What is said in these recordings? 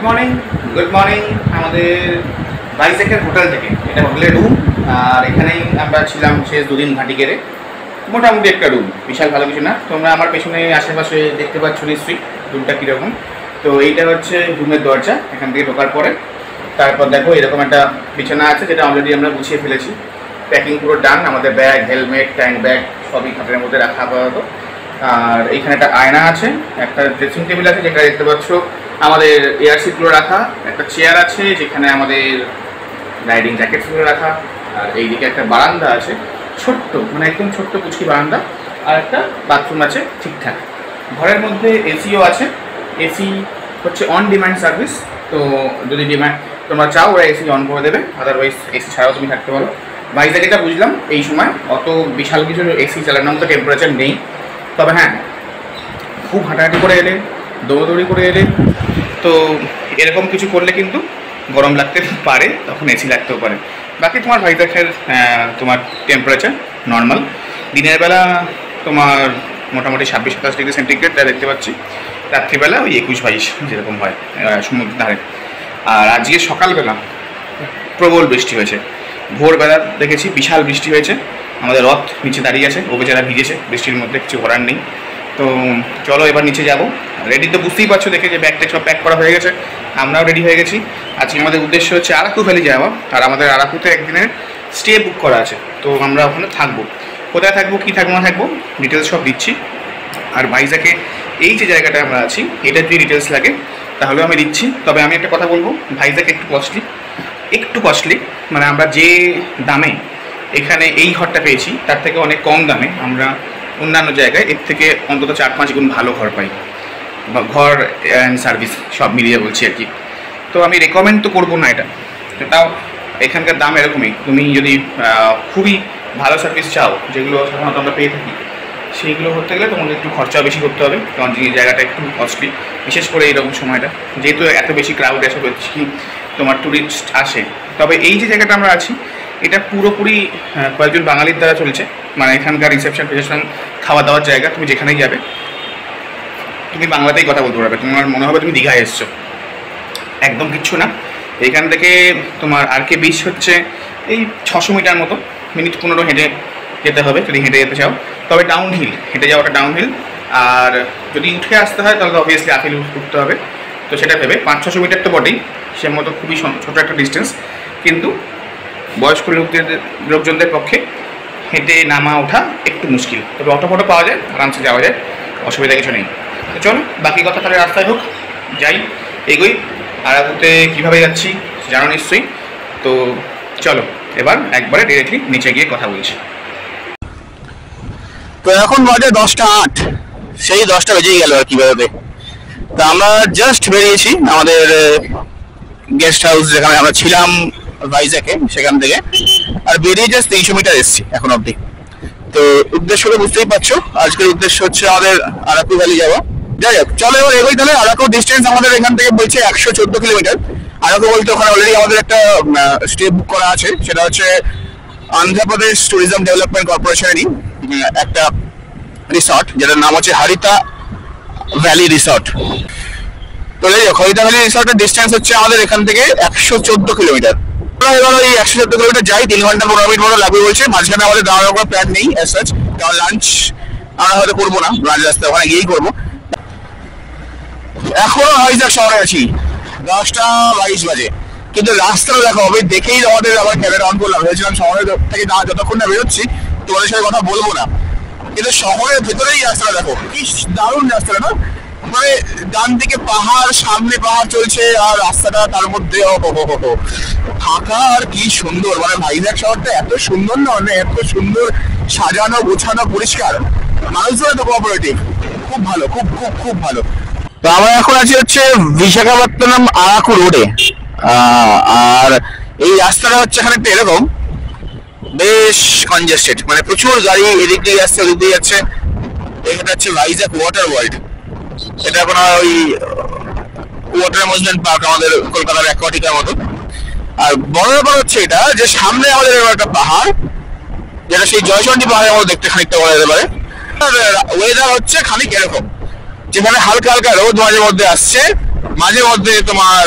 Good morning আমাদের ভাইজ্যাকের hotel থেকে। এটা হোটেলের রুম, আর এখানেই আমরা ছিলাম শেষ দুদিন ঘাঁটি কেড়ে। মোটামুটি একটা রুম, বিশাল ভালো কিছু না। তোমরা আমার পেছনে আশেপাশে দেখতে পাচ্ছ নিশ্চয়ই রুমটা কীরকম। তো এইটা হচ্ছে রুমের দরজা, এখান থেকে ঢোকার পরে তারপর দেখো এরকম একটা বিছানা আছে, যেটা অলরেডি আমরা গুছিয়ে ফেলেছি। প্যাকিং পুরো ডান, আমাদের ব্যাগ, হেলমেট, ট্যাঙ্ক ব্যাগ সবই খাটের মধ্যে রাখা আপাতত। আর এইখানে একটা আয়না আছে, একটা ড্রেসিং টেবিল আছে যেটা দেখতে পাচ্ছ, আমাদের এয়ার সিটগুলো রাখা, একটা চেয়ার আছে যেখানে আমাদের রাইডিং জ্যাকেটসগুলো রাখা, আর এইদিকে একটা বারান্দা আছে ছোট্ট, মানে একদম ছোট্ট কুচকি বারান্দা, আর একটা বাথরুম আছে ঠিকঠাক। ঘরের মধ্যে এসিও আছে, এসি হচ্ছে অন ডিমান্ড সার্ভিস। তো যদি ডিমান্ড তোমরা চাও ওরা এসি অন করে দেবে, আদারওয়াইজ এসি ছাড়াও তুমি থাকতে পারো। ভাইজ্যাকে এটা বুঝলাম এই সময় অত বিশাল কিছু এসি চালানোর মতো টেম্পারেচার নেই। তবে হ্যাঁ, খুব হাঁটাহাঁটি করে এলে, দৌড়াদৌড়ি করে এলে, তো এরকম কিছু করলে কিন্তু গরম লাগতে পারে, তখন এসি লাগতেও পারে। বাকি তোমার ভাইজ্যাকের তোমার টেম্পারেচার নর্মাল। দিনের বেলা তোমার মোটামুটি 26-27 ডিগ্রি সেন্টিগ্রেড যা দেখতে পাচ্ছি, রাত্রিবেলা ওই 21-22 যেরকম হয় সমুদ্রের ধারে। আর আজকে সকালবেলা প্রবল বৃষ্টি হয়েছে, ভোরবেলা দেখেছি বিশাল বৃষ্টি হয়েছে। আমাদের রথ নিচে দাঁড়িয়ে আছে, ও বেচারা ভিজেছে বৃষ্টির মধ্যে, কিছু করার নেই। তো চলো এবার নিচে যাব। রেডি তো বুঝতেই পারছো দেখে যে ব্যাগটা সব প্যাক করা হয়ে গেছে, আমরাও রেডি হয়ে গেছি। আজকে আমাদের উদ্দেশ্য হচ্ছে আরাকু ভ্যালি যাওয়া, আর আমাদের আরাকুতে একদিনের স্টে বুক করা আছে। তো আমরা ওখানে থাকবো, কোথায় থাকবো, কী থাকবো না থাকবো ডিটেলস সব দিচ্ছি। আর ভাইজ্যাকে এই যে জায়গাটা আমরা আছি, এটার যদি ডিটেলস লাগে তাহলেও আমি দিচ্ছি। তবে আমি একটা কথা বলবো, ভাইজ্যাক একটু কস্টলি, মানে আমরা যে দামে এখানে এই ঘরটা পেয়েছি তার থেকে অনেক কম দামে আমরা অন্যান্য জায়গায় এর থেকে অন্তত 4-5 গুণ ভালো ঘর পাই, বা ঘর অ্যান্ড সার্ভিস সব মিলিয়ে বলছি আর কি। তো আমি রেকমেন্ড তো করবো না এটা, তাও এখানকার দাম এরকমই। তুমি যদি খুবই ভালো সার্ভিস চাও, যেগুলো সাধারণত আমরা পেয়ে থাকি, সেইগুলো করতে গেলে তোমাদের একটু খরচা বেশি করতে হবে, কারণ এই জায়গাটা একটু কস্টলি, বিশেষ করে এইরকম সময়টা, যেহেতু এত বেশি ক্রাউড এসে কি তোমার ট্যুরিস্ট আসে। তবে এই যে জায়গাটা আমরা আছি, এটা পুরোপুরি কয়েকজন বাঙালির দ্বারা চলছে, মানে এখানকার রিসেপশন ফিসেপশন, খাওয়া দাওয়ার জায়গা। তুমি যেখানেই যাবে তুমি বাংলাতেই কথা বলতে পারবে, তোমার মনে হবে তুমি দীঘায় এসছো। একদম কিচ্ছু না, এখান থেকে তোমার আরকে বিচ হচ্ছে এই 600 মিটার মতো, মিনিট 15 হেঁটে যেতে হবে যদি হেঁটে যেতে চাও। তবে ডাউন হিল, হেঁটে যাওয়াটা ডাউন হিল, আর যদি উঠে আসতে হয় তাহলে অবভিয়াসলি আপিল উঠতে হবে। তো সেটা ভেবে 500-600 মিটার তো বটেই, সে মতো খুবই ছোটো একটা ডিস্টেন্স, কিন্তু বয়স্ক লোকজনদের পক্ষে হেঁটে নামা ওঠা একটু মুশকিল। তবে অটো ফটো পাওয়া যায়, আরামসে যাওয়া যায়, অসুবিধা কিছু নেই। তো চলো বাকি কথা তাহলে রাস্তায় হোক, যাই, এগোই। আরাকুতে কীভাবে যাচ্ছি জানো নিশ্চয়ই। তো চলো এবার একবারে ডিরেক্টলি নিচে গিয়ে কথা বলছি। তো এখন বাজে 10:08, সেই 10টা বেজেই গেল আর কি বেরোতে। তো আমরা জাস্ট বেরিয়েছি আমাদের গেস্ট হাউস যেখানে আমরা ছিলাম ভাইজ্যাকে, সেখান থেকে, আর বেরিয়ে জাস্ট 300 মিটার এসছি এখন অব্দি। তো উদ্দেশ্যটা বুঝতেই পারছো, আজকের উদ্দেশ্য হচ্ছে আমাদের আরাকু ভ্যালি যাওয়া। যাই হোক, চলো এবার এগোই তাহলে। আরাকু ডিস্টেন্স আমাদের এখান থেকে বলছে 114 কিলোমিটার। আরাকু বলতে ওখানে অলরেডি আমাদের একটা স্টে বুক করা আছে, সেটা হচ্ছে অন্ধ্রপ্রদেশ ট্যুরিজম ডেভেলপমেন্ট কর্পোরেশনেরই একটা রিসর্ট, যেটার নাম হচ্ছে হরিতা ভ্যালি রিসর্ট। তো যাই হোক, হরিতা ভ্যালি রিসর্টের ডিস্টেন্স হচ্ছে আমাদের এখান থেকে 114 কিলোমিটার। এবার ওই 114 কিলোমিটার যাই, 3 ঘন্টা 15 মিনিট মতো লাগবে বলছে। মাঝখানে আমাদের দাঁড়ানোর কোনো প্ল্যান নেই অ্যাজ সাচ, কারণ লাঞ্চ আমরা হয়তো করবো না, লাঞ্চ রাস্তায় ওখানে গিয়েই করবো। এখনো ভাইজ্যাক শহরে আছি, 10:22 বাজে, কিন্তু রাস্তাটা দেখো, আমি দেখেই আমাদের আবার ক্যামেরা অন করলাম। ভেবেছিলাম শহরের থেকে যতক্ষণ না বেরোচ্ছি তোমাদের সাথে কথা বলবো না, কিন্তু শহরের ভেতরেই রাস্তাটা দেখো, কি দারুণ রাস্তাটা না, মানে ডান দিকে পাহাড়, সামনে পাহাড় চলছে, আর রাস্তাটা তার মধ্যে ফাঁকা, আর কি সুন্দর। মানে ভাইজ্যাক শহরটা এত সুন্দর না, মানে এত সুন্দর সাজানো গোছানো পরিষ্কার, মানুষজন এত কোঅপারেটিভ, খুব ভালো, খুব খুব খুব ভালো। তো আমরা এখন আছি হচ্ছে বিশাখাপত্তনম আরাকু রোডে, আর এই রাস্তাটা হচ্ছে খানিকটা এরকম বেশ কনজেস্টেড, মানে প্রচুর গাড়ি এদিক দিয়ে যাচ্ছে ওদিক দিয়ে যাচ্ছে। এটা হচ্ছে ভাইজ্যাক ওয়াটার ওয়ার্ল্ড, এটা এখন ওই ওয়াটার অ্যামিউজমেন্ট পার্ক আমাদের কলকাতার অ্যাকোয়াটিকার মতো। আর বড় ব্যাপার হচ্ছে এটা যে সামনে আমাদের একটা পাহাড়, যেটা সেই জয়চন্ডী পাহাড়ের মতো দেখতে খানিকটা বলা যেতে পারে। ওয়েদার হচ্ছে খানিক এরকম, যেখানে হালকা হালকা রোদ মাঝে মধ্যে আসছে, মাঝে মধ্যে তোমার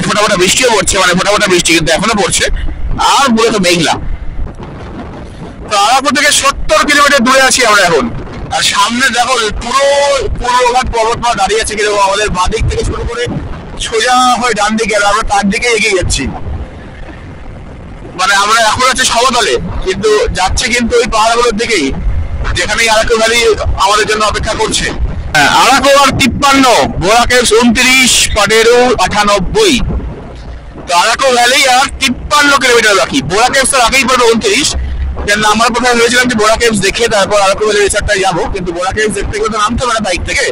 ফোটা ফোটা বৃষ্টিও পড়ছে, মানে ফোটা ফোটা বৃষ্টি কিন্তু এখনো পড়ছে, আর মূলত মেঘলা। তো আরাকু থেকে 70 কিলোমিটার দূরে আছি আমরা এখন। আর সামনে দেখো পুরো পূর্বঘাট পর্বতমালা দাঁড়িয়ে আছে, কিন্তু আমাদের বাঁদিক থেকে শুরু করে সোজা হয়ে ডান দিকে, আর আমরা তার দিকে এগিয়ে যাচ্ছি। মানে আমরা এখন আছে সমতলে, কিন্তু যাচ্ছে কিন্তু ওই পাহাড়গুলোর দিকেই, যেখানেই আরাকু ভ্যালি আমাদের জন্য অপেক্ষা করছে। আরাকু আর 53, বোরা কেভস 29, পাডেরু 98। তো আরাকু ভ্যালি আর 53 কিলোমিটার বাকি। বোরা কেভস এর আগেই পড়বে 29। কেন আমরা প্রথমে ভেবেছিলাম যে বোরা কেভস দেখে তারপর আরাকু ভ্যালি রিসর্টটায় যাবো, কিন্তু বোরা কেভস দেখতে গেলে তো নামতে হবে না বাইক থেকে।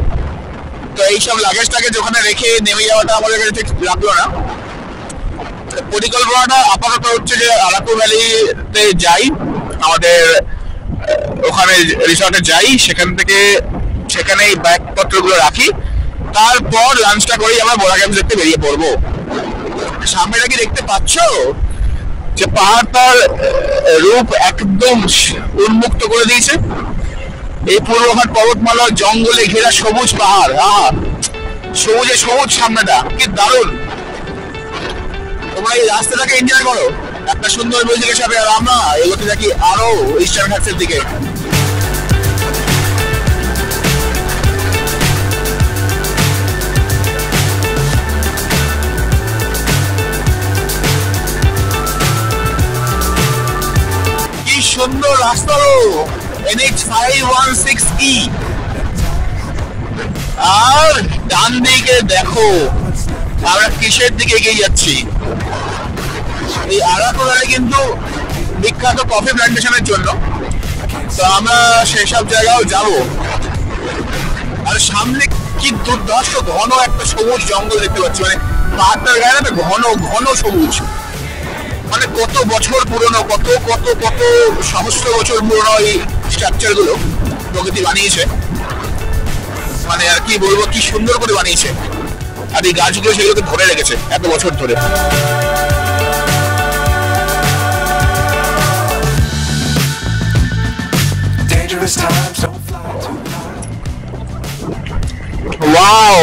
তো এইসব লাগেজটাকে ওখানে রেখে নেমে যাওয়াটা আমাদের কাছে ঠিক লাগলো না। পরিকল্পনাটা আপাতত হচ্ছে যে আরাকু ভ্যালিতে যাই, আমাদের ওখানে রিসর্টে যাই, সেখানেই ব্যাগপত্রগুলো রাখি, তারপর লাঞ্চটা করেই আমরা বোরা কেভস দেখতে বেরিয়ে পড়বো। সামনেটা কি দেখতে পাচ্ছ যে পাহাড়টার রূপ একদম উন্মুক্ত করে দিয়েছে। এই পূর্বঘাট পর্বতমালা জঙ্গলে ঘেরা সবুজ পাহাড়, সবুজে সবুজ সামনেটা, কি দারুণ। তোমরা এই রাস্তাটাকে এনজয় করো একটা সুন্দর মিউজিকের সাথে, আর আমরা এগোতে থাকি আরো ইস্টার্ন ঘাটসের দিকে। কি সুন্দর রাস্তা, NH 516E। আর ডান দিকে দেখো আমরা কিসের দিকে এগিয়ে যাচ্ছি। এই আরাকু ভ্যালি কিন্তু বিখ্যাত কফি প্ল্যান্টেশনের জন্য, তো আমরা সেসব জায়গাও যাব। আর সামনে কি দুর্ধর্ষ ঘন একটা সবুজ জঙ্গল দেখতে পাচ্ছি, মানে পাহাড়টার গায়ে না ঘন ঘন সবুজ। মানে কত বছর পুরনো, কত কত কত সহস্র বছর পুরনো এই স্ট্রাকচার গুলো প্রকৃতি বানিয়েছে। মানে আর কি বলবো, কি সুন্দর করে বানিয়েছে। আর এই গাছগুলো সেগুলোকে ধরে রেখেছে এত বছর ধরে। ওয়াও,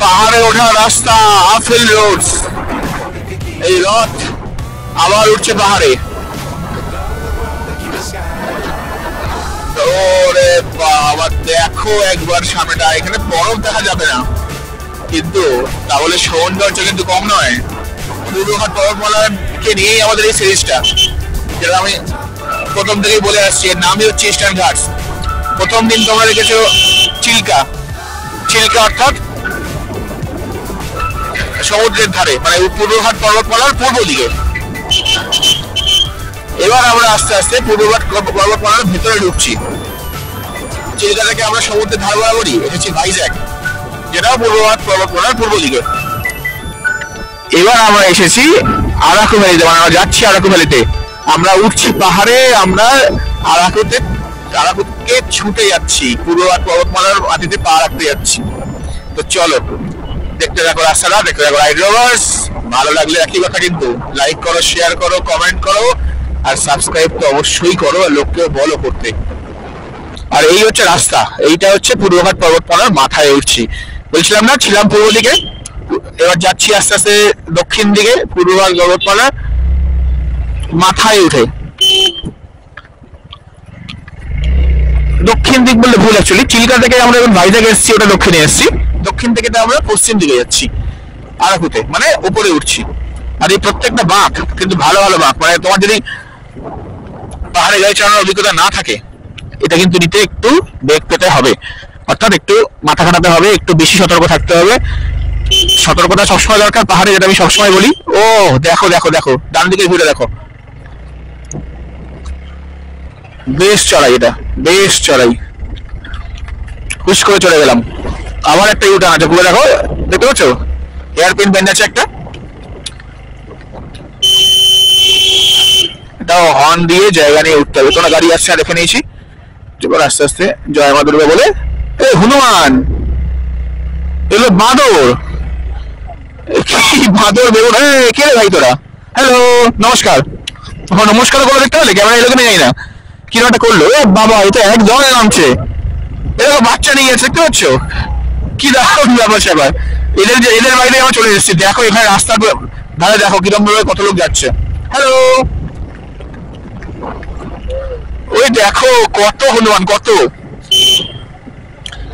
পাহাড়ে ওঠা রাস্তা, আপহিল রোডস। এই রথ আবার উঠছে পাহাড়ে। ওরে বাবা, দেখো একবার সামনেটা। এখানে বরফ দেখা যাবে না, কিন্তু তাহলে সৌন্দর্য কিন্তু কম নয়। পূর্বঘাট পর্বতমালাকে নিয়েই আমাদের এই সিরিজটা, যেটা আমি প্রথম থেকেই বলে আসছি। এর নামই হচ্ছে ইস্টার্ন ঘাটস। প্রথম দিন তোমরা দেখেছো চিল্কা, চিল্কা অর্থাৎ সমুদ্রের ধারে, মানে পূর্বঘাট পর্বতমালার পূর্ব দিকে। এবার আমরা আস্তে আস্তে পূর্বঘাট পর্বতমালার ভেতরে ঢুকছি। চিল্কা থেকে আমরা সমুদ্রের ধার বরাবরই এসেছি ভাইজ্যাক, যেটাও পূর্বঘাট পর্বতমালার পূর্ব দিকে। এবার আমরা এসেছি আরাকু ভ্যালিতে, মানে আমরা যাচ্ছি আরাকু ভ্যালিতে। আমরা উঠছি পাহাড়ে, আমরা আরাকুকে ছুটে যাচ্ছি, পূর্বঘাট পর্বতমালার মাটিতে পা রাখতে যাচ্ছি। তো চলো দেখতে থাকো রাস্তাটা, দেখতে থাকো রাইড রোভার্স। ভালো লাগলে একই কথা, কিন্তু লাইক করো, শেয়ার করো, কমেন্ট করো, আর সাবস্ক্রাইব তো অবশ্যই করো, আর লোককেও বলো করতে। আর এই হচ্ছে রাস্তা, এইটা হচ্ছে পূর্বঘাট পর্বতমালার মাথায় উঠছি। বলছিলাম না ছিলাম পূর্ব দিকে, এবার যাচ্ছি আস্তে আস্তে দক্ষিণ দিকে পূর্বঘাট পর্বতমালার মাথায় উঠে। দক্ষিণ দিক বললে ভুল, অ্যাকচুয়ালি চিল্কা থেকে আমরা এখন ভাইজ্যাক এসেছি, ওটা দক্ষিণে এসেছি। দক্ষিণ থেকে আমরা পশ্চিম দিকে যাচ্ছি আরাকুতে, মানে উপরে উঠছি। আর এই প্রত্যেকটা বাঁক কিন্তু ভালো ভালো বাঁক, মানে তোমার যদি পাহাড়ে গাড়ি চালানোর অভিজ্ঞতা না থাকে, এটা কিন্তু নিতে একটু বেগ পেতে হবে, অর্থাৎ একটু মাথা খাটাতে হবে, একটু বেশি সতর্ক থাকতে হবে। সতর্কতা সবসময় দরকার পাহাড়ে, যেটা আমি সবসময় বলি। ও দেখো দেখো দেখো, ডান দিকে ঘুরে দেখো, বেশ চড়াই, এটা বেশ চড়াই। হুশ করে চলে গেলাম। আবার একটা ইউটার্ন আছে, ঘুরে দেখো, দেখতে পাচ্ছ এয়ারপিন বেঞ্চ আছে একটা, এটাও হর্ন দিয়ে জায়গা নিয়ে উঠতে হবে। তোমরা গাড়ি আসছে, দেখে নিয়েছি। এবার আস্তে আস্তে জয় মা দুর্গা বলে, এ হনুমান, এগুলো বাঁদর, কি বাঁদর বেরোন, কে রে ভাই তোরা? হ্যালো, নমস্কার। নমস্কার করে দেখতে পেলে, ক্যামেরা এলোকে নেই না, কিরকম একটা করলো। এ বাবা, এটা একদম নামছে। এ এরকম বাচ্চা নিয়ে যাচ্ছে, দেখতে পাচ্ছ কি দারুণ ব্যাপার স্যাপার। এদের বাড়িতে আমরা চলে এসেছি। দেখো এখানে রাস্তার ধারে দেখো কিরকম ভাবে কত লোক যাচ্ছে। হ্যালো, ওই দেখো কত হনুমান, কত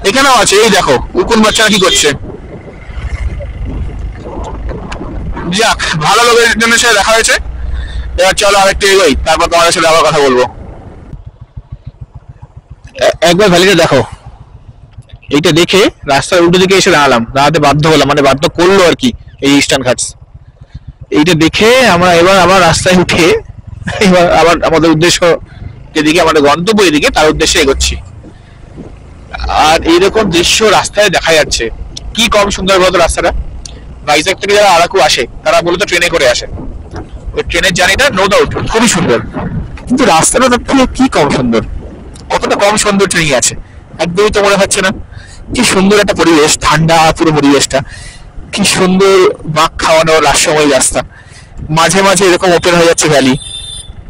এখানেও আছে। এই দেখো উকুন বাচ্চারা কি করছে। যাক, ভালো লোকের জন্য সাথে দেখা হয়েছে। এবার চলো আরেকটু এগোই, তারপর তোমাদের সাথে আবার কথা বলবো। একবার ভ্যালিটা দেখো। এইটা দেখে রাস্তার উল্টো দিকে এসে দাঁড়াতে বাধ্য হলাম, মানে বাধ্য করলো আর কি এই ইস্টার্ন ঘাটস। এইটা দেখে আমরা এবার আবার রাস্তায় উঠে এবার আবার আমাদের উদ্দেশ্য যেদিকে, আমাদের গন্তব্য এদিকে, তার উদ্দেশ্যে এগোচ্ছি। আর এইরকম দৃশ্য রাস্তায় দেখা যাচ্ছে, কি কম সুন্দর বলতো রাস্তাটা। ভাইজ্যাক থেকে যারা আরাকু আসে তারা মূলত ট্রেনে করে আসে। ওই ট্রেনের জার্নিটা নো ডাউট খুবই সুন্দর, কিন্তু রাস্তাটা তার থেকে কি কম সুন্দর। কতটা কম সুন্দর ট্রেনই আছে, একদমই তো মনে হচ্ছে না। কি সুন্দর একটা পরিবেশ, ঠান্ডা পুরো পরিবেশটা, কি সুন্দর বাঁক খাওয়ানো রাস্তাময় রাস্তা। মাঝে মাঝে এরকম ওপেন হয়ে যাচ্ছে ভ্যালি,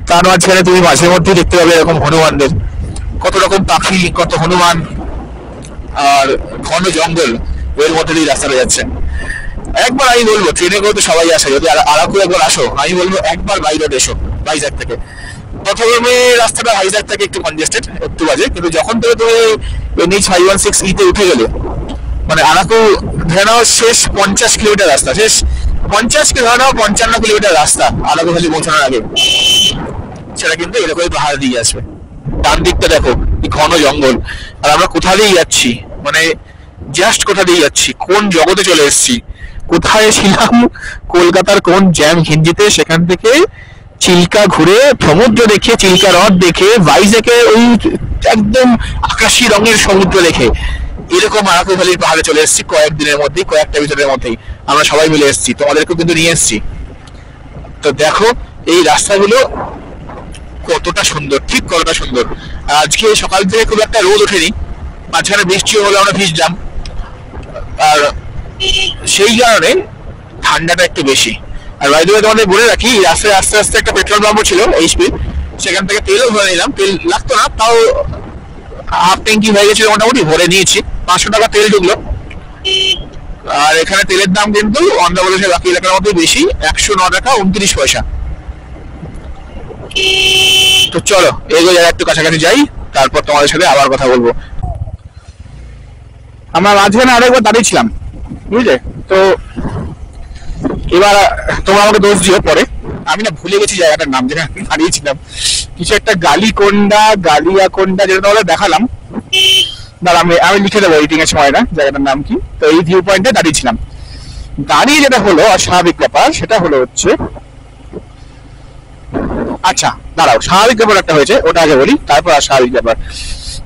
তার মাঝখানে তুমি মাঝে মধ্যে দেখতে পাবে এরকম হনুমানদের, কত রকম পাখি, কত হনুমান, আর ঘন জঙ্গল, এর মধ্যে দিয়ে রাস্তাটা যাচ্ছে। একবার আমি বলবো, ট্রেনে করে তো সবাই আসে, যদি আরাকু একবার আসো আমি বলবো একবার বাই রোড এসো ভাইজ্যাক থেকে। প্রথমে রাস্তাটা ভাইজ্যাক থেকে একটু কনজেস্টেড, একটু বাজে, কিন্তু যখন থেকে তুমি NH 516 তে উঠে গেলে, মানে আরাকু ধরে নাও শেষ 50 কিলোমিটার রাস্তা, শেষ 50 কি ধরে নাও 55 কিলোমিটার রাস্তা আরাকু ভ্যালি পৌঁছানোর আগে, সেটা কিন্তু এরকমই পাহাড় দিয়ে আসবে। ডান দিকটা দেখো কি ঘন জঙ্গল, আর আমরা কোথা দিয়ে যাচ্ছি, মানে জাস্ট কোথা দিয়ে যাচ্ছি, কোন জগতে চলে এসেছি। কোথায় ছিলাম, কলকাতার কোন জ্যাম ঘিঞ্জিতে, সেখান থেকে চিল্কা ঘুরে সমুদ্র দেখে, চিল্কা হ্রদ দেখে, ভাইজ্যাকে ওই একদম আকাশি রঙের সমুদ্র দেখে এরকম আরাকু ভ্যালির পাহাড়ে চলে এসেছি কয়েকদিনের মধ্যেই, কয়েকটা ভিতরের মধ্যেই আমরা সবাই মিলে এসেছি। তোমাদেরকেও কিন্তু নিয়ে এসেছি। তো দেখো এই রাস্তাগুলো কতটা সুন্দর, ঠিক কতটা সুন্দর। আজকে সকাল থেকে খুব একটা রোদ ওঠেনি, মাঝখানে বৃষ্টিও হলে আমরা ভিজলাম, আর সেই কারণে ঠান্ডাটা একটু বেশি। আর বাইরে তোমাদের বলে রাখি, রাস্তায় আস্তে আস্তে একটা পেট্রোল পাম্পও ছিল HP, সেখান থেকে তেলও ভরে নিলাম। তেল লাগতো না, তাও হাফ ট্যাঙ্কি হয়ে গেছিল, মোটামুটি ভরে নিয়েছি। 500 টাকা তেল ঢুকলো। আর এখানে তেলের দাম কিন্তু অন্ধ্রপ্রদেশের বাকি এলাকার মধ্যে বেশি, 109 টাকা 29 পয়সা। তো চলো এগো যারা একটু কাছাকাছি যাই, তারপর তোমাদের সাথে আবার কথা বলবো। আমরা মাঝখানে আরেকবার দাঁড়িয়েছিলাম, বুঝলে তো। এবার তোমরা আমাকে দোষ দিও পরে, আমি না ভুলে গেছি জায়গাটার নাম, যেটা দাঁড়িয়েছিলাম। কিছু একটা গালিয়াকোন্ডা যেটা তোমাদের দেখালাম, দাঁড়া আমি লিখে দেবো এডিটিং এর সময় না জায়গাটার নাম কি। তো এই ভিউ পয়েন্টে দাঁড়িয়েছিলাম। দাঁড়িয়ে যেটা হলো অস্বাভাবিক ব্যাপার, সেটা হলো হচ্ছে, আচ্ছা দাঁড়াও, স্বাভাবিক ব্যাপার একটা হয়েছে, ওটা আগে বলি, তারপর আর স্বাভাবিক ব্যাপার।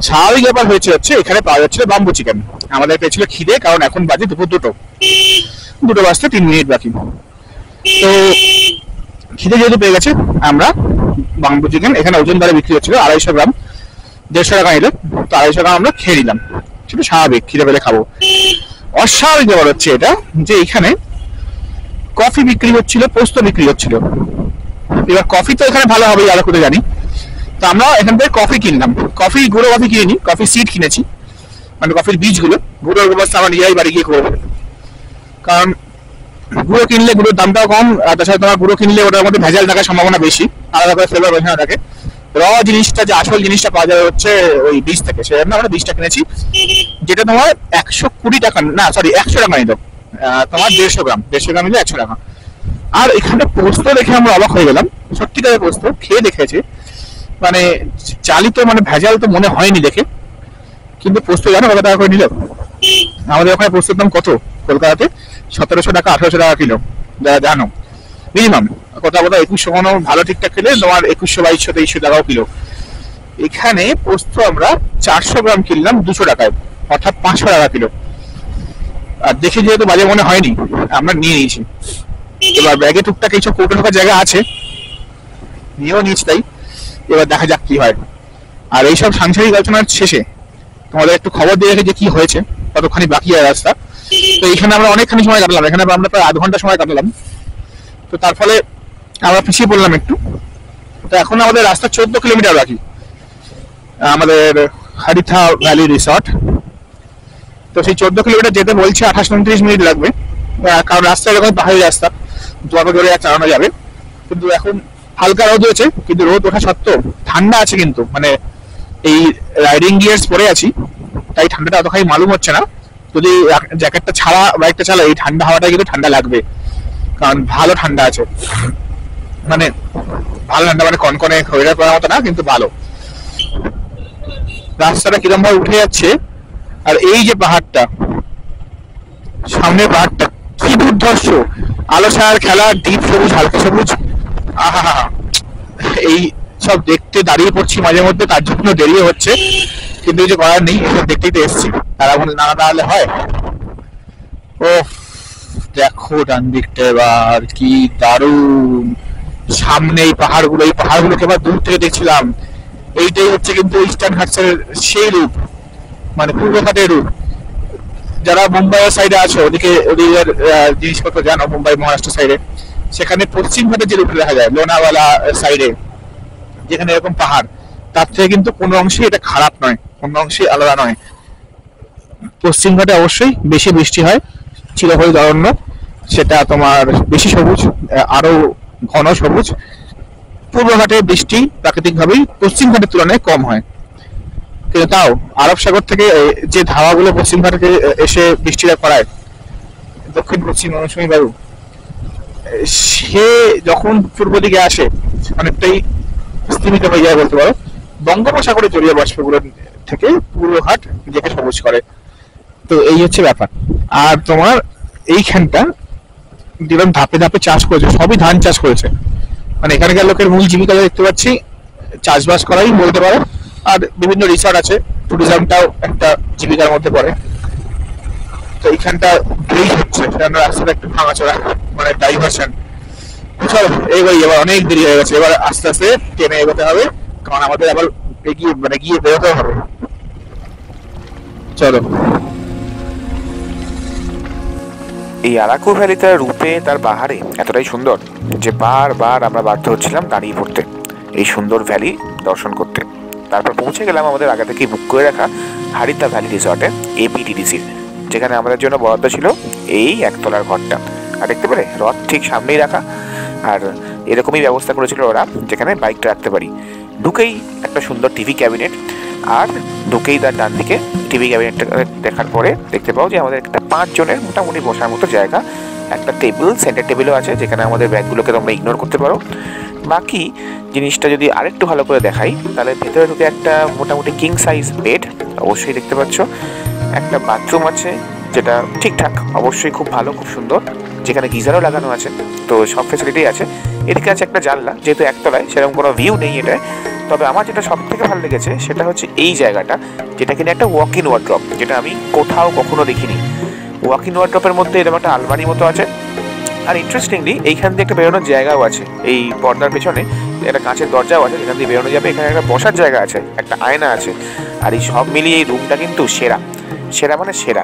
স্বাভাবিক ব্যাপার হয়েছে হচ্ছে এখানে পাওয়া যাচ্ছিল বাম্বু চিকেন। আমাদের পেয়েছিল খিদে, কারণ এখন বাজে দুপুর 2 বাজতে 3 মিনিট বাকি। তো খিদে যেহেতু পেয়ে গেছে, আমরা বাম্বু চিকেন এখানে ওজন দরে বিক্রি হচ্ছিল 250 গ্রাম, 150 টাকা নিল। তো 250 গ্রাম আমরা খেয়ে নিলাম, সেটা স্বাভাবিক, খিদে পেলে খাবো। অস্বাভাবিক ব্যাপার হচ্ছে এটা যে এখানে কফি বিক্রি হচ্ছিল, পোস্ত বিক্রি হচ্ছিল। এবার কফি তো এখানে ভালো হবেই, আরো কোথায় জানি। তো আমরা এখান থেকে কফি কিনলাম। গুঁড়ো কফি কিনিনি, কফি সিড কিনেছি, মানে কফির বীজগুলো। গুঁড়োর ব্যবস্থা আমরা নিজেরাই বাড়ি গিয়ে করবো, কারণ গুঁড়ো কিনলে গুঁড়োর দামটাও কম, আর তাছাড়া তোমার গুঁড়ো কিনলে ওটার মধ্যে ভেজাল থাকার সম্ভাবনা বেশি, আলাদা করে ফ্লেভার বোঝানো থাকে। জিনিসটা, যে আসল জিনিসটা পাওয়া যাবে হচ্ছে ওই বীজ থেকে, সেজন্য আমরা বীজটা কিনেছি, যেটা তোমার 120 টাকা, না সরি 100 টাকা নিল তোমার। 150 গ্রাম নিলে 100 টাকা। আর এখানে পোস্ত দেখে আমরা অবাক হয়ে গেলাম, সত্যিকারের পোস্ত খেয়ে দেখেছি, মানে চালিত, মানে ভেজাল তো মনে হয়নি দেখে। কিন্তু পোস্ত জানো কত টাকা করে নিল? আমাদের ওখানে পোস্তের দাম কত কলকাতাতে? 1700 টাকা 1800 টাকা কিলো, যারা জানো মিনিমাম। কথা 2100, কোনো ভালো ঠিকঠাক খেলে তোমার 2100 2200 2300 টাকাও কিলো। এখানে পোস্ত আমরা 400 গ্রাম কিনলাম 200 টাকায়, অর্থাৎ 500 টাকা কিলো। আর দেখে যেহেতু বাজে মনে হয়নি, আমরা নিয়ে নিয়েছি। এবার ব্যাগে টুকটাক এইসব কৌটো ঢোকার জায়গা আছে, নিয়েও নিয়েছি। তাই এবার দেখা যাক কি হয়। আর এইসব সাংসারিক আলোচনার শেষে তোমাদের একটু খবর দিয়ে রেখে যে কি হয়েছে, কতখানি বাকি আছে রাস্তা। তো এখানে আমরা অনেকখানি সময় কাটলাম, এখানে আমরা প্রায় আধ ঘন্টা সময় কাটলাম। তো তার ফলে আমরা পিছিয়ে পড়লাম একটু। তো এখন আমাদের রাস্তা 14 কিলোমিটার বাকি। আমাদের হারিথা ভ্যালি রিসর্ট। তো সেই 14 কিলোমিটার যেতে বলছে 28-29 মিনিট লাগবে, কারণ রাস্তা এরকম পাহাড়ি রাস্তা, জল ধরে চালানো যাবে। কিন্তু এখন হালকা রোদ হয়েছে, কিন্তু রোদ ওঠা সত্ত্বেও ঠান্ডা আছে কিন্তু, মানে এই রাইডিং গিয়ার্স পরে আছি তাই ঠান্ডাটা অতখানি মালুম হচ্ছে না। যদি জ্যাকেটটা ছাড়া বাইকটা চালা এই ঠান্ডা হাওয়াটা কিন্তু ঠান্ডা লাগবে, কারণ ভালো ঠান্ডা আছে, মানে ভালো ঠান্ডা, মানে কনকনে হয়ে পড়ার মতো না, কিন্তু ভালো। রাস্তাটা কিরম ভাবে উঠে যাচ্ছে, আর এই যে পাহাড়টা, সামনের পাহাড়টা কি দুর্ধর্ষ, আলো ছায়ার খেলা, ডিপ সবুজ হালকা সবুজ, আহা, এই সব দেখতে দাঁড়িয়ে পড়ছি মাঝে মধ্যে, তার জন্য দেরি হচ্ছে, কিন্তু কিছু করার নেই, এসব দেখতেই তো এসছি, তারা না দাঁড়ালে হয়। ও দেখো ডান দিকটা এবার কি দারুণ, সামনে এই পাহাড়গুলোকে এবার দূর থেকে দেখছিলাম। এইটাই হচ্ছে কিন্তু ইস্টার্ন ঘাটসের সেই রূপ, মানে পূর্ব ঘাটের রূপ। যারা মুম্বাইয়ের সাইডে আছো, ওদিকের জিনিসপত্র জানো, মুম্বাই মহারাষ্ট্র সাইডে, সেখানে পশ্চিম ঘাটে যে রূপটা দেখা যায় লোনাওয়ালা সাইডে, যেখানে এরকম পাহাড়, তার থেকে কিন্তু কোনো অংশে এটা খারাপ নয়, কোনো অংশে আলাদা নয়। পশ্চিম ঘাটে অবশ্যই বেশি বৃষ্টি হয়, চিরহরিৎ অরণ্য, সেটা তোমার বেশি সবুজ, আরো ঘন সবুজ। পূর্ব ঘাটে বৃষ্টি প্রাকৃতিক ভাবেই পশ্চিম ঘাটের তুলনায় কম হয়, কিন্তু তাও আরব সাগর থেকে যে ধাওয়াগুলো পশ্চিম ঘাটে এসে বৃষ্টিটা করায়, দক্ষিণ পশ্চিম মৌসুমী বায়ু, সে যখন পূর্ব দিকে আসে অনেকটাই স্থিমিত হয়ে যায় বলতে পারো, বঙ্গোপসাগরে জলীয় বাষ্পগুলো থেকে পূর্ব ঘাট নিজেকে সবুজ করে। তো এই হচ্ছে ব্যাপার। আর তোমার এইখানটা যেরকম ধাপে ধাপে চাষ করেছে, সবই ধান চাষ করেছে, মানে এখানকার লোকের মূল জীবিকা দেখতে পাচ্ছি চাষবাস করাই বলতে পারো। আর বিভিন্ন রিসর্ট আছে, ট্যুরিজমটাও একটা জীবিকার মধ্যে পড়ে। তো এইখানটা ব্রিজ হচ্ছে, কারণ রাস্তাটা একটু ভাঙাচোরা, মানে ডাইভার্সন। চলো এবার অনেক দেরি হয়ে গেছে, এবার আস্তে আস্তে ট্রেনে এগোতে হবে, কারণ আমাদের আবার গিয়ে বেরোতে হবে। চলো। এই আরাকু ভ্যালি তার রূপে, তার পাহাড়ে এতটাই সুন্দর যে বারবার আমরা বাধ্য হচ্ছিলাম দাঁড়িয়ে পড়তে এই সুন্দর ভ্যালি দর্শন করতে। তারপর পৌঁছে গেলাম আমাদের আগে থেকেই বুক করে রাখা হারিতা ভ্যালি রিসর্টে, APTDC, যেখানে আমাদের জন্য বরাদ্দ ছিল এই একতলার ঘরটা। আর দেখতে পেলে রথ ঠিক সামনেই রাখা, আর এরকমই ব্যবস্থা করেছিল ওরা যেখানে বাইকটা রাখতে পারি। ঢুকেই একটা সুন্দর টিভি ক্যাবিনেট, আর ঢুকেই তার ডান দিকে টিভি ক্যাবিনেটটা দেখার পরে দেখতে পাও যে আমাদের একটা 5 জনের মোটামুটি বসার মতো জায়গা, একটা টেবিল, সেন্টার টেবিলও আছে, যেখানে আমাদের ব্যাগগুলোকে তোমরা ইগনোর করতে পারো। বাকি জিনিসটা যদি আরেকটু ভালো করে দেখাই, তাহলে ভেতরে ঢুকে একটা মোটামুটি কিং সাইজ বেড অবশ্যই দেখতে পাচ্ছ, একটা বাথরুম আছে যেটা ঠিকঠাক, অবশ্যই খুব ভালো, খুব সুন্দর, যেখানে গিজারও লাগানো আছে, তো সব ফ্যাসিলিটি আছে। এদিকে আছে একটা জানলা, যেহেতু একতলায় সেরকম কোনো ভিউ নেই এটায়। তবে আমার যেটা সব থেকে ভালো লেগেছে সেটা হচ্ছে এই জায়গাটা, যেটা কিনা একটা ওয়াক ইন ওয়ার্ড্রপ, যেটা আমি কোথাও কখনো দেখিনি। ওয়াক ইন ওয়ার্ড্রপের মধ্যে এরকম একটা আলমারির মতো আছে, আর ইন্টারেস্টিংলি এইখান দিয়ে একটা বেরোনোর জায়গাও আছে, এই পর্দার পেছনে একটা কাঁচের দরজাও আছে যেখান দিয়ে বেরোনো যাবে। এখানে একটা বসার জায়গা আছে, একটা আয়না আছে, আর এই সব মিলিয়ে এই রুমটা কিন্তু সেরা, সেরা মানে সেরা।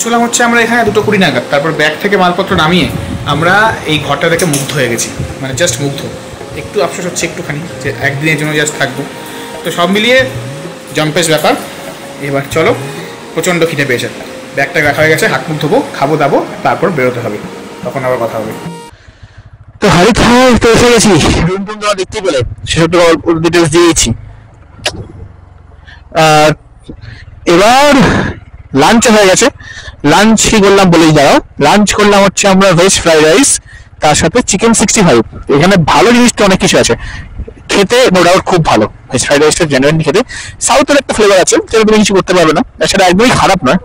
ছিলাম হচ্ছে আমরা এখানে 2:20 নাগাদ, তারপর ব্যাগ থেকে মালপত্র নামিয়ে আমরা এই ঘরটা দেখে মুগ্ধ হয়ে গেছি, মানে জাস্ট মুগ্ধ। একটু আফসোস হচ্ছে একটুখানি যে একদিনের জন্য জাস্ট থাকবো, তো সব মিলিয়ে জম্পেশ ব্যাপার। এবার চলো, প্রচণ্ড খিদে পেয়েছে, ব্যাগটা রাখা হয়ে গেছে, হাত মুখ ধোবো, খাবো দাবো, তারপর বেরোতে হবে, তখন আবার কথা হবে। তো হারিথায় তো এসে গেছি, রুম টুম তোমার দেখতেই পেলে, সেসব ডিটেলস দিয়েছি। এবার লাঞ্চ হয়ে গেছে, লাঞ্চ কি করলাম বলেই দাঁড়াও। লাঞ্চ করলাম হচ্ছে আমরা ভেজ ফ্রাইড রাইস, তার সাথে চিকেন 65। এখানে ভালো জিনিস তো অনেক কিছু আছে, খেতে নো ডাউট খুব ভালো। ভেজ ফ্রাইড রাইসটা জেনুইন খেতে, সাউথের একটা ফ্লেভার আছে যেটা তুমি কিছু করতে পারবে না, সেটা একদমই খারাপ নয়।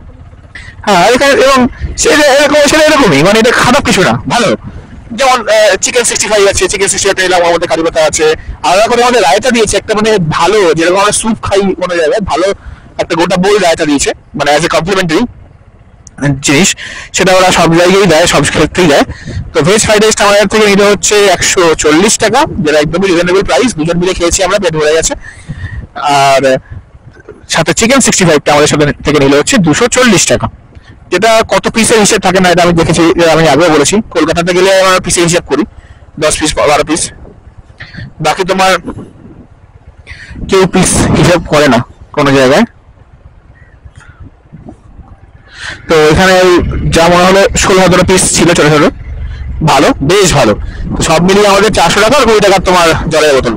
হ্যাঁ, এখানে এবং সেটা এরকমই, মানে এটা খারাপ কিছু না, ভালো। যেমন চিকেন 65 আছে, চিকেন 65 এলাম, আমাদের কারি পাতা আছে, আলাদা করে আমাদের রায়তা দিয়েছে একটা, মানে ভালো, যেরকম আমরা স্যুপ খাই কোনো জায়গায়, ভালো একটা গোটা বোল রায়তা দিয়েছে, মানে অ্যাজ এ কমপ্লিমেন্টারি জিনিস, সেটা ওরা সব জায়গায় দেয়, সব ক্ষেত্রেই দেয়। তো ভেজ ফ্রাইড রাইসটা আমাদের থেকে নিতে হচ্ছে 140 টাকা, যেটা একদমই রিজনেবল প্রাইস, দুজন মিলে খেয়েছি আমরা, পেট ভরে গেছে। আর সাথে চিকেন 65টা আমাদের সাথে থেকে নিলে হচ্ছে 240 টাকা, যেটা কত পিসের হিসেব থাকে না, এটা আমি দেখেছি, আমি আগেও বলেছি, কলকাতাতে গেলে আমরা পিসের হিসাব করি, 10 পিস 12 পিস, বাকি তোমার কেউ পিস হিসাব করে না। কোনো জায়গায়। তো এখানে যা মনে হলো 16-17 পিস ছিল ছোট ছোট, ভালো, বেশ ভালো। তো সব মিলিয়ে আমাদের 400 টাকা আর 20 টাকা তোমার জলের বোতল।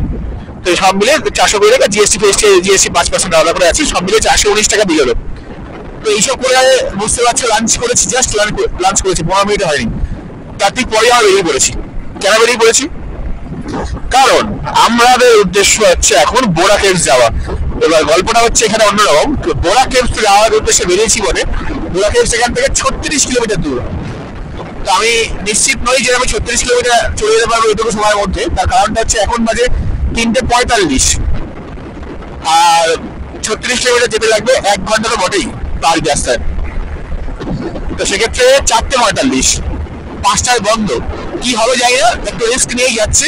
তো সব মিলিয়ে 420 টাকা, জিএসটি ফিএসটি জিএসটি 5% আলাদা করে আছে, সব মিলিয়ে 419 টাকা বিল হলো। তো এইসব করে বুঝতে পারছো লাঞ্চ করেছি, জাস্ট লাঞ্চ করেছি, 15 মিনিট হয়নি, তার ঠিক পরে আমরা বেরিয়ে পড়েছি। কেন বেরিয়ে পড়েছি? কারণ আমাদের উদ্দেশ্য হচ্ছে এখন বোরা কেভস যাওয়া। এবার গল্পটা হচ্ছে এখানে অন্যরকম। বোরা কেভস যাওয়ার উদ্দেশ্যে বেরিয়েছি বলে, বোরা কেভস এখান থেকে 36 কিলোমিটার দূর। তো আমি নিশ্চিত নই যে আমি 36 কিলোমিটার চলে যেতে পারবো এটুকু সময়ের মধ্যে। তার কারণটা হচ্ছে এখন বাজে 3:45, আর 36 কিলোমিটার যেতে লাগবে 1 ঘন্টা তো বটেই পার রাস্তায়। তো সেক্ষেত্রে 4:45, 5টায় বন্ধ, কি হবে জানি না, একটু রিস্ক নিয়েই যাচ্ছি,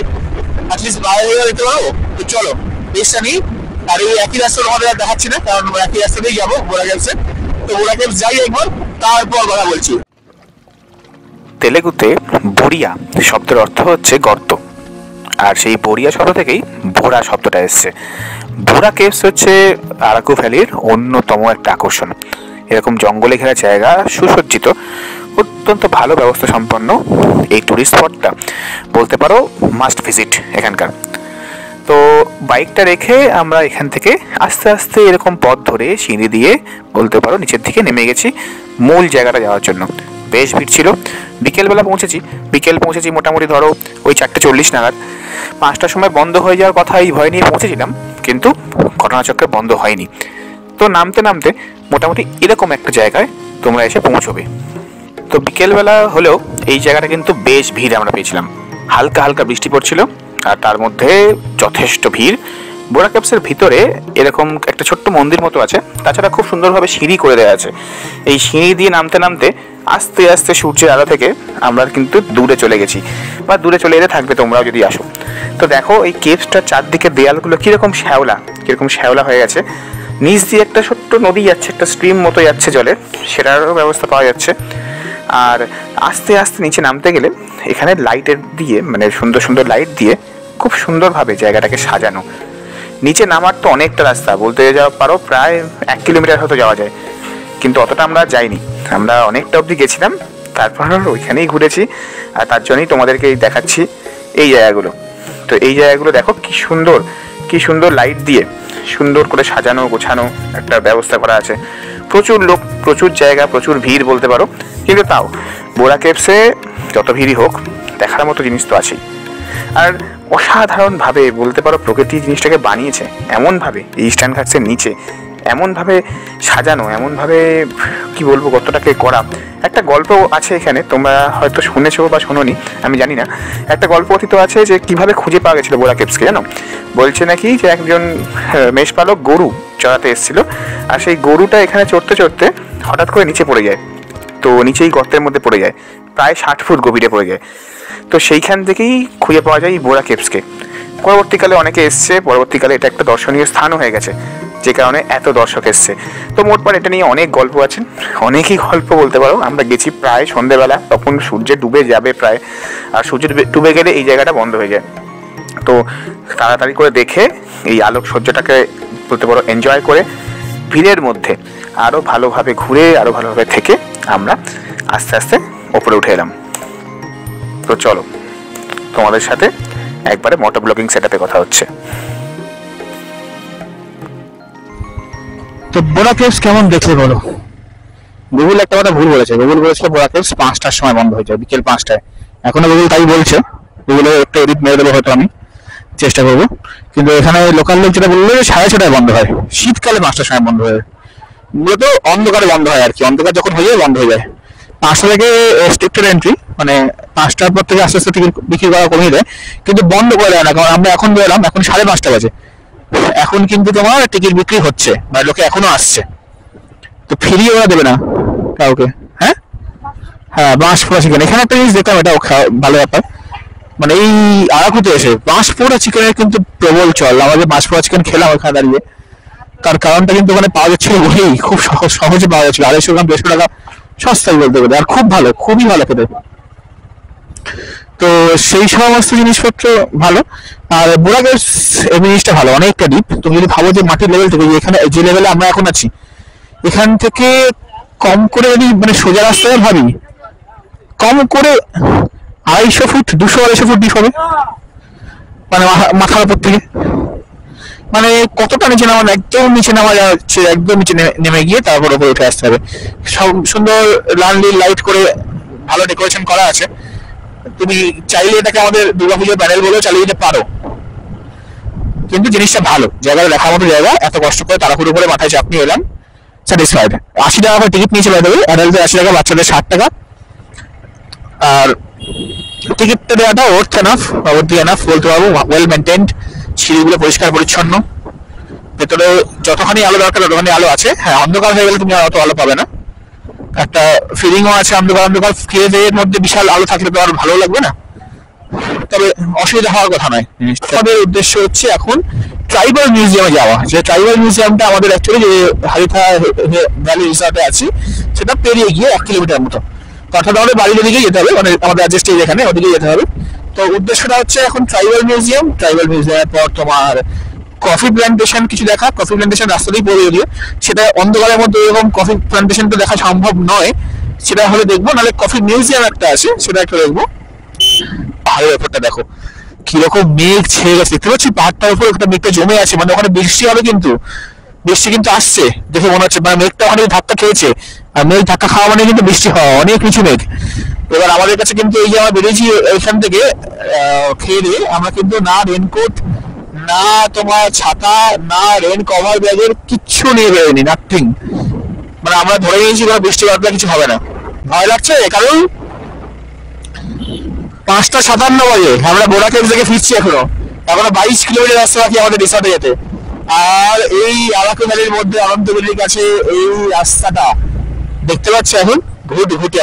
অ্যাটলিস্ট বাইরে হয়ে যেতে পারবো। তো চলো রিস্কটা নিই। আর এই একই রাস্তা তোমাদের আর দেখাচ্ছি না, কারণ একই রাস্তাতেই যাবো বোরা কেভসে। তো বোরা কেভস যাই একবার, তারপর কথা বলছি। তেলেগুতে বড়িয়া শব্দের অর্থ হচ্ছে গর্ত, আর সেই বড়িয়া শব্দ থেকেই বোরা শব্দটা এসছে। বোরা কেভস হচ্ছে আরাকু ভ্যালির অন্যতম একটা আকর্ষণ। এরকম জঙ্গলে ঘেরা জায়গা, সুসজ্জিত, অত্যন্ত ভালো ব্যবস্থা সম্পন্ন এই টুরিস্ট স্পটটা বলতে পারো মাস্ট ভিজিট এখানকার। তো বাইকটা রেখে আমরা এখান থেকে আস্তে আস্তে এরকম পথ ধরে সিঁড়ি দিয়ে বলতে পারো নিচের দিকে নেমে গেছি মূল জায়গাটা যাওয়ার জন্য। বেশ ভিড় ছিল। বিকেলবেলা পৌঁছেছি মোটামুটি ধরো ওই 4:40 নাগাদ। 5টার সময় বন্ধ হয়ে যাওয়ার কথা এই ভয় নিয়ে পৌঁছেছিলাম, কিন্তু ঘটনাচক্রে বন্ধ হয়নি। তো নামতে নামতে মোটামুটি এরকম একটা জায়গায় তোমরা এসে পৌঁছবে। তো বিকেলবেলা হলেও এই জায়গাটা কিন্তু বেশ ভিড় আমরা পেয়েছিলাম। হালকা হালকা বৃষ্টি পড়ছিল, আর তার মধ্যে যথেষ্ট ভিড়। বোরা কেভসের ভিতরে এরকম একটা ছোট্ট মন্দির মতো আছে, তাছাড়া খুব সুন্দরভাবে সিঁড়ি করে দেওয়া আছে। এই সিঁড়ি দিয়ে নামতে নামতে আস্তে আস্তে সূর্যের আলো থেকে আমরা কিন্তু দূরে চলে গেছি, বা দূরে চলে যেতে থাকবে তোমরাও যদি আসো। তো দেখো এই কেভসটার চারদিকে দেয়ালগুলো কীরকম শ্যাওলা হয়ে গেছে। নিচ দিয়ে একটা ছোট্ট নদী যাচ্ছে, একটা স্ট্রিম মতো যাচ্ছে জলের, সেটারও ব্যবস্থা পাওয়া যাচ্ছে। আর আস্তে আস্তে নিচে নামতে গেলে এখানে লাইটের দিয়ে, মানে সুন্দর সুন্দর লাইট দিয়ে খুব সুন্দরভাবে জায়গাটাকে সাজানো। নিচে নামার তো অনেকটা রাস্তা, বলতে যাওয়া পারো প্রায় 1 কিলোমিটার হয়তো যাওয়া যায়, কিন্তু অতটা আমরা যাইনি, আমরা অনেকটা অবধি গেছিলাম, তারপর ওইখানেই ঘুরেছি। আর তার জন্যই তোমাদেরকে দেখাচ্ছি এই জায়গাগুলো। তো এই জায়গাগুলো দেখো কি সুন্দর লাইট দিয়ে সুন্দর করে সাজানো গোছানো একটা ব্যবস্থা করা আছে। প্রচুর লোক, প্রচুর জায়গা, প্রচুর ভিড় বলতে পারো, কিন্তু তাও বোরা কেভসে যত ভিড়ই হোক দেখার মতো জিনিস তো আছেই। আর অসাধারণভাবে বলতে পারো প্রকৃতি জিনিসটাকে বানিয়েছে এমনভাবে, এই ইস্টার্ন ঘাটসের নিচে এমনভাবে সাজানো, এমনভাবে কি বলবো কতটাকে করা। একটা গল্প আছে এখানে, তোমরা হয়তো শুনেছো বা শোনোনি আমি জানি না। একটা গল্প কথিত আছে যে কিভাবে খুঁজে পাওয়া গেছিলো বোরা কেভসকে, জানো? বলছে নাকি যে একজন মেষপালক গরু চড়াতে এসেছিল, আর সেই গরুটা এখানে চড়তে চড়তে হঠাৎ করে নিচে পড়ে যায়। তো নিচেই গর্তের মধ্যে পড়ে যায়, প্রায় 60 ফুট গভীরে পড়ে যায়। তো সেইখান থেকেই খুঁজে পাওয়া যায় এই বোরা কেভসকে। পরবর্তীকালে অনেকে এসছে, পরবর্তীকালে এটা একটা দর্শনীয় স্থানও হয়ে গেছে, যে কারণে এত দর্শক এসছে। তো মোটমাট এটা নিয়ে অনেক গল্প আছে, অনেকই গল্প বলতে পারো। আমরা গেছি প্রায় সন্ধ্যেবেলা, তখন সূর্য ডুবে যাবে প্রায়, আর সূর্য ডুবে গেলে এই জায়গাটা বন্ধ হয়ে যায়। তো তাড়াতাড়ি করে দেখে এই আলোক সূর্যটাকে বলতে পারো এনজয় করে ভিড়ের মধ্যে আরও ভালোভাবে ঘুরে, আরও ভালোভাবে থেকে আমরা আস্তে আস্তে ওপরে উঠে এলাম। তো চলো তোমাদের সাথে একবারে মোটো ব্লগিং সেটআপে কথা হচ্ছে। তো বোরা কেভস কেমন দেখলে বলো? গুগল একটা কথা ভুল বলেছে, গুগল বলেছিল বোরা কেভস 5টার সময় বন্ধ হয়ে যায়, বিকেল 5টায়। এখনো গুগল তাই বলছে, গুগলে একটু এডিট মেরে দেবো হয়তো, আমি চেষ্টা করবো। কিন্তু এখানে লোকাল লোক যেটা বললো 6:30টায় বন্ধ হয়, শীতকালে 5টার সময় বন্ধ হয়। মূলত অন্ধকারে বন্ধ হয় আর কি, অন্ধকার যখন হয়ে যায় বন্ধ হয়ে যায়। 5টা থেকে স্ট্রিক্টেড এন্ট্রি, মানে 5টার পর থেকে আস্তে আস্তে টিকিট বিক্রি করা কমিয়ে দেয়, কিন্তু বন্ধ করে দেয় না। কারণ আমরা এখন বেরোলাম, এখন 5:30 বাজে, এখন কিন্তু তোমার টিকিট বিক্রি হচ্ছে, মানে লোকে এখনো আসছে। তো ফ্রি ওরা দেবে না কাউকে। হ্যাঁ, বাঁশপোড়া চিকেন, এখানে একটা জিনিস দেখলাম, এটা ভালো ব্যাপার। মানে এই আরাকুতে এসে বাঁশপোড়া চিকেনের কিন্তু প্রবল চল। আমাদের বাঁশপোড়া চিকেন খেলাম ওখানে দাঁড়িয়ে, তার কারণটা কিন্তু ওখানে পাওয়া যাচ্ছিল বলেই, খুব সহজে পাওয়া যাচ্ছিল। 250 গ্রাম 150 টাকা, সস্তায় বলতে পারে, আর খুব ভালো, খুবই ভালো খেতে। তো সেই সমস্ত জিনিসপত্র ভালো। আর বোরাকের এই জিনিসটা ভালো, অনেকটা ডিপ। তুমি যদি ভাবো যে মাটির লেভেল থেকে এখানে যে লেভেলে আমরা এখন আছি, এখান থেকে কম করে যদি মানে সোজা রাস্তায় ভাবি, কম করে 250 ফুট 200-250 ফুট ডিপ হবে, মানে মাথার উপর থেকে। মানে কতটা নিচে নামা, একদম নিচে নামা যাচ্ছে, একদম নিচে নেমে গিয়ে তারপর উপরে উঠে আসতে হবে। সব সুন্দর লাইন লাইট করে ভালো ডেকোরেশন করা আছে। তুমি চাইলে এটাকে আমাদের দুর্গাপুজোর প্যানেল বলেও চালিয়ে দিতে পারো, কিন্তু জিনিসটা ভালো, জায়গাটা দেখার মতো জায়গা। এত কষ্ট করে তাড়াহুড়ো করে মাথায় চাপ নিয়ে এলাম, স্যাটিসফাইড। 80 টাকা করে টিকিট নিয়েছে বাইরে, অ্যাডাল্টদের 80 টাকা, বাচ্চাদের 60 টাকা। আর টিকিটটা দেওয়াটা ওর্থ এনাফ বলতে পারবো। ওয়েল মেনটেন্ড, সিঁড়িগুলো পরিষ্কার পরিচ্ছন্ন, ভেতরে যতখানি আলো দরকার ততখানি আলো আছে। হ্যাঁ, অন্ধকার হয়ে গেলে তুমি আর অত আলো পাবে না, একটা ফিলিংও আছে অন্ধকার অন্ধকার। খেয়ে দেয়ের মধ্যে বিশাল আলো থাকলে তো আর ভালো লাগবে না, তবে অসুবিধা হওয়ার কথা নয়। আমাদের উদ্দেশ্য হচ্ছে এখন ট্রাইবাল মিউজিয়ামে যাওয়া। যে ট্রাইবাল মিউজিয়ামটা আমাদের অ্যাকচুয়ালি যে হারিথা ভ্যালি রিসর্টে আছে, সেটা পেরিয়ে গিয়ে 1 কিলোমিটার মতো, অর্থাৎ আমাদের বাড়ির দিকেই যেতে হবে, মানে আমাদের রাজ্যের স্টেজ এখানে, ওদিকেই যেতে হবে। তো উদ্দেশ্যটা হচ্ছে এখন ট্রাইবাল মিউজিয়ামের পর তোমার কফি প্ল্যান্টেশন কিছু দেখা। কফি প্ল্যান্টেশন রাস্তাতেই পড়ে গিয়ে, সেটা অন্ধকারের মধ্যে এরকম কফি প্ল্যান্টেশনটা দেখা সম্ভব নয়, সেটা হলে দেখবো। নাহলে কফি মিউজিয়াম একটা আছে, সেটা একটা দেখবো। পাহাড়ের ব্যাপারটা দেখো, কিরকম মেঘ ছেয়ে গেছে, দেখতে পাচ্ছি পাহাড়টার উপর একটা মেঘটা জমে আছে, মানে ওখানে বৃষ্টি হবে, কিন্তু বৃষ্টি কিন্তু আসছে দেখে মনে হচ্ছে। মানে মেঘটা ওখানে ধাক্কা খেয়েছে, আর মেঘ ধাক্কা খাওয়া মানে কিন্তু বৃষ্টি হওয়া, অনেক কিছু মেঘ। এবার আমাদের কাছে কিন্তু এই যে আমরা বেরিয়েছি এখান থেকে খেয়ে দিয়ে, আমরা কিন্তু না রেনকোট, না তোমার ছাতা, না রেন কভার ব্যাগের কিচ্ছু নিয়ে বেরোয়নি, নাথিং। মানে আমরা ধরে নিয়েছি কোনো বৃষ্টি বাদলা কিছু হবে না। ভয় লাগছে কারণ 5:57 বাজে, আমরা বোরাকের থেকে ফিরছি এখনো 22 কিলোমিটার রাস্তা বাকি আমাদের রিসর্টে যেতে। আর এই আরাকু ভ্যালির মধ্যে অনন্তগুলির কাছে এই রাস্তাটা দেখতে পাচ্ছ, এখন ঘুটঘুটে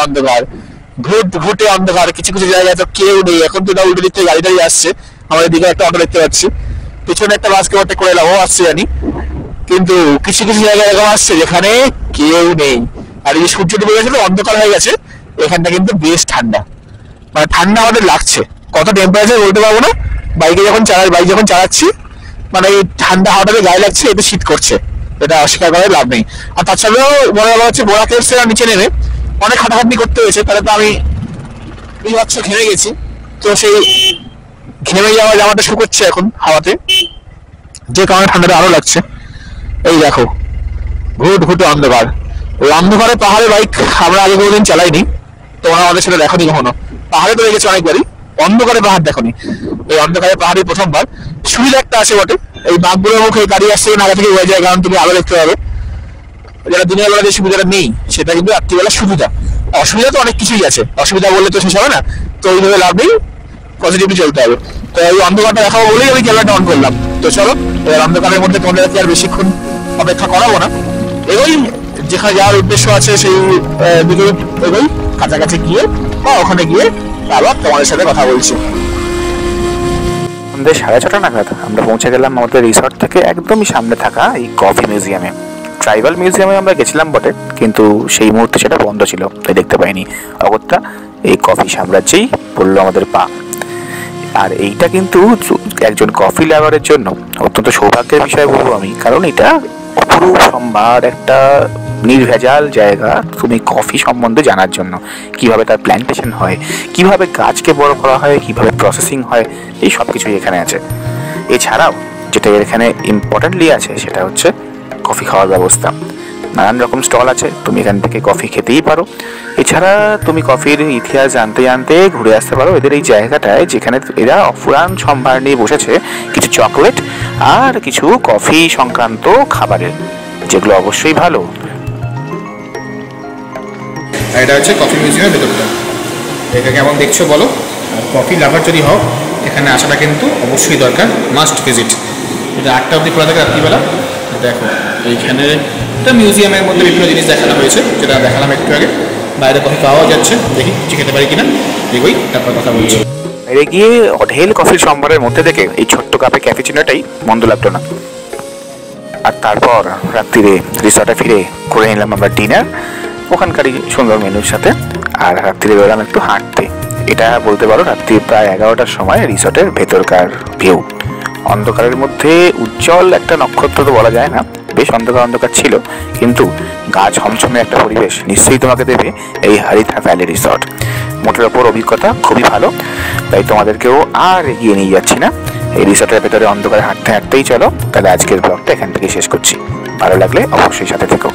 অন্ধকার। কিছু কিছু জায়গায় তো কেউ নেই, এখন তো উল্টো দিক থেকে গাড়ি টাড়ি আসছে। আমাদের দিকে একটা অটো দেখতে পাচ্ছি, পিছনে একটা বাসকে ওভারটেক করে এলাম, ও আসছে জানি, কিন্তু কিছু কিছু জায়গায় এরকম আসছে যেখানে কেউ নেই। আর এই সূর্য ডুবে গেছে, অন্ধকার হয়ে গেছে, এখানটা কিন্তু বেশ ঠান্ডা, মানে ঠান্ডা আমাদের লাগছে। কত টেম্পারেচার বলতে পারবো না, বাইক যখন চালাচ্ছি, মানে এই ঠান্ডা হাওয়াটাকে গায়ে লাগছে, এতে শীত করছে, এটা অস্বীকার করার লাভ নেই। আর তাছাড়াও মনে বলা হচ্ছে বোরা কেভস এর নিচে নেমে অনেক হাঁটাহাঁটি করতে হয়েছে, তাহলে তো আমি ঘেমে গেছি। তো সেই ঘেমে যাওয়া জামাটা শুকোচ্ছে এখন হাওয়াতে, যে কারণে ঠান্ডাটা আরো লাগছে। এই দেখো ঘুটঘুটে অন্ধকার, ওই অন্ধকারে পাহাড়ে বাইক আমরা আগে কোনোদিন চালাইনি, তোমরা আমাদের সাথে দেখোনি কখনো। পাহাড়ে তো দেখেছি অনেকবারই, অন্ধকারে পাহাড় দেখোনি। এই অন্ধকারে পাহাড়ে প্রথমবার। সুবিধা একটা আছে বটে, এই বাঘগুলোর মুখে গাড়ি আসছে আগে থেকে হয়ে যায়, কারণ তুমি আলো দেখতে পাবে। যেটা দিনের বেলা যে সুবিধাটা নেই, সেটা কিন্তু রাত্রিবেলা সুবিধা। অসুবিধা তো অনেক কিছুই আছে, অসুবিধা বললে তো শেষ হবে না, তো ওইভাবে লাভ নেই, পজিটিভলি চলতে হবে। তো এই অন্ধকারটা দেখাবো বলেই আমি ক্যামেরাটা অন করলাম। তো চলো, এবার অন্ধকারের মধ্যে তোমাদের আর বেশিক্ষণ অপেক্ষা করাবো না, এগোই যেখানে যাওয়ার উদ্দেশ্য আছে সেই দিকে এগোই। কাছাকাছি গিয়ে বা ওখানে গিয়ে আবার তোমাদের সাথে কথা বলছি। সন্ধ্যে 6:30 নাগাদ আমরা পৌঁছে গেলাম আমাদের রিসর্ট থেকে একদমই সামনে থাকা এই কফি মিউজিয়ামে। ট্রাইবাল মিউজিয়ামে আমরা গেছিলাম বটে, কিন্তু সেই মুহূর্তে সেটা বন্ধ ছিল, তাই দেখতে পাইনি। অগত্যা এই কফি সাম্রাজ্যেই পড়লো আমাদের পা। আর এইটা কিন্তু একজন কফি লাভারের জন্য অত্যন্ত সৌভাগ্যের বিষয় বলবো আমি, কারণ এটা অপরূপ সম্ভার, একটা নির্ভেজাল জায়গা তুমি কফি সম্বন্ধে জানার জন্য। কিভাবে তার প্ল্যান্টেশন হয়, কিভাবে গাছকে বড় করা হয়, কিভাবে প্রসেসিং হয়, এই সব কিছুই এখানে আছে। এছাড়াও যেটা এখানে ইম্পর্টেন্টলি আছে সেটা হচ্ছে কফি খাওয়ার ব্যবস্থা। নানান রকম স্টল আছে, তুমি এখান থেকে কফি খেতেই পারো। এছাড়া তুমি কফির ইতিহাস জানতে জানতে ঘুরে আসতে পারো এদের এই জায়গাটায়, যেখানে এরা অফুরান সম্ভার নিয়ে বসেছে কিছু চকলেট আর কিছু কফি সংক্রান্ত খাবারের, যেগুলো অবশ্যই ভালো। এটা হচ্ছে কফি মিউজিয়ামের ভেতরটা, এটা কেমন দেখছো বলো? কফি লাভার যদি হও, এখানে আসাটা কিন্তু অবশ্যই দরকার, মাস্ট ভিজিট। এটা 8টা অবধি খোলা থাকে রাত্রিবেলা। দেখো এইখানে একটা মিউজিয়ামের মধ্যে বিভিন্ন জিনিস দেখানো হয়েছে, যেটা দেখালাম একটু আগে। বাইরে কফি পাওয়া যাচ্ছে, দেখি কিছু খেতে পারি কিনা, এগোই তারপর কথা বলছি। বাইরে গিয়ে ঢেল কফির সম্ভারের মধ্যে থেকে এই ছোট্ট কাপে ক্যাফেচিনোটাই মন্দ লাগতো না। আর তারপর রাত্রিরে রিসর্টে ফিরে করে নিলাম আমরা ডিনার ওখানকারই সুন্দর মেনুর সাথে, আর রাত্রিরে বেরোলাম একটু হাঁটতে। এটা বলতে পারো রাত্রি প্রায় 11টার সময় রিসর্টের ভেতরকার ভিউ। অন্ধকারের মধ্যে উজ্জ্বল একটা নক্ষত্র তো বলা যায় না, বেশ অন্ধকার অন্ধকার ছিল, কিন্তু গা ছমছমে একটা পরিবেশ নিশ্চয়ই তোমাকে দেবে এই হারিথা ভ্যালি রিসর্ট। মোটের ওপর অভিজ্ঞতা খুবই ভালো, তাই তোমাদেরকেও আর এগিয়ে নিয়ে যাচ্ছি না, এই রিসর্টের ভেতরে অন্ধকারে হাঁটতে হাঁটতেই চলো। তাহলে আজকের ব্লগটা এখান থেকে শেষ করছি। ভালো লাগলে অবশ্যই সাথে থেকো।